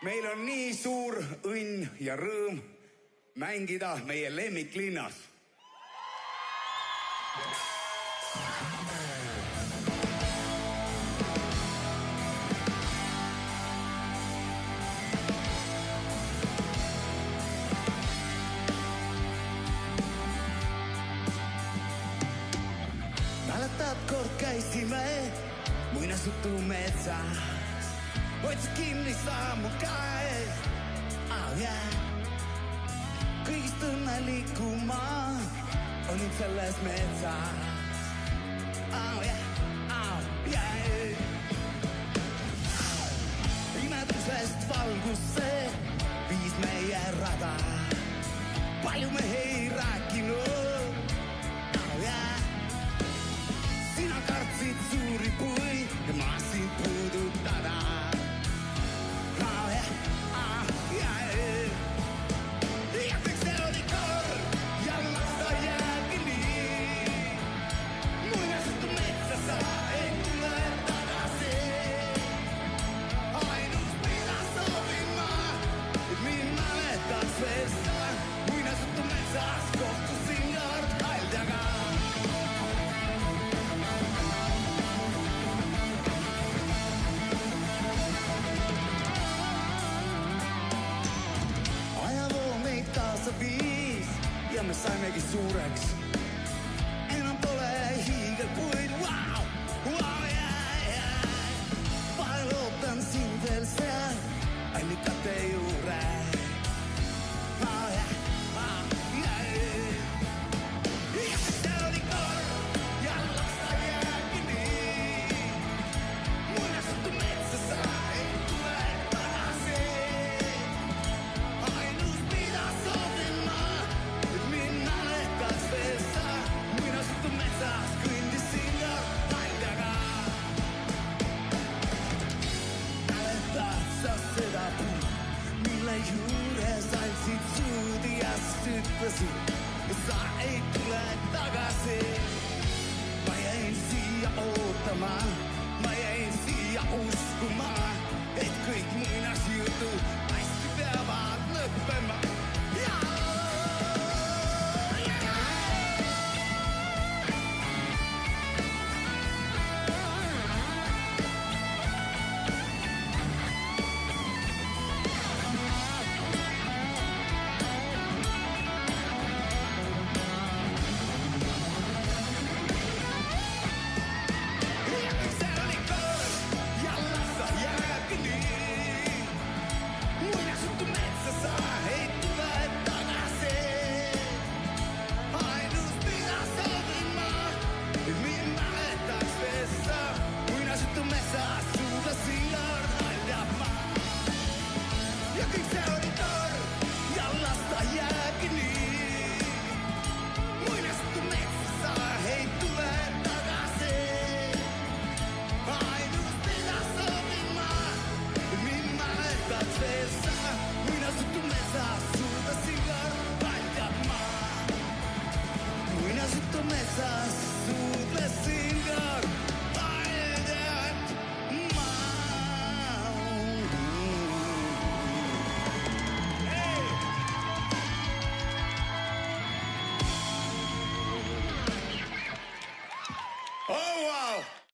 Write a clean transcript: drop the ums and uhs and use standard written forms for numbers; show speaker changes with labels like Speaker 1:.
Speaker 1: meil on nii suur õnn ja rõõm mängida meie lemmiklinnas. Mäletad, kord käisime muinasjutumetsas, hoidsid kinni sammu käes, kõigist õnnelikuma olin selles metsas. Pimedusest valgusse viis meie rada, palju me ei rääkinud. Sina kartsid suuri puid ja ma sind puudutada. Ja kõik see oli kord ja lasta jäägi nii. Muinasjutumetsa sa ei tule tagasi. Ainus mida soovin ma, et mind mäletaks veel sa. Muinasjutumetsas kohtusin kord Aldjaga. Kaasa viis ja me saimegi suureks. Enam pole hiigelpuid, vahel ootan sind veel seal allikate juures. Ja see oli kord ja lasta jäägi nii. Muinasjutumetsa sa ei tule tagasi. Muinasjutumetsas kõndisin ja Aldjaga. Mäletad sa seda puud, mille juures andsid suud ja ütlesid, sa ei tule tagasi. Ma jäin siia ootama, ma jäin siia uskuma, et kõik muinasjutud hästi peavad lõppema.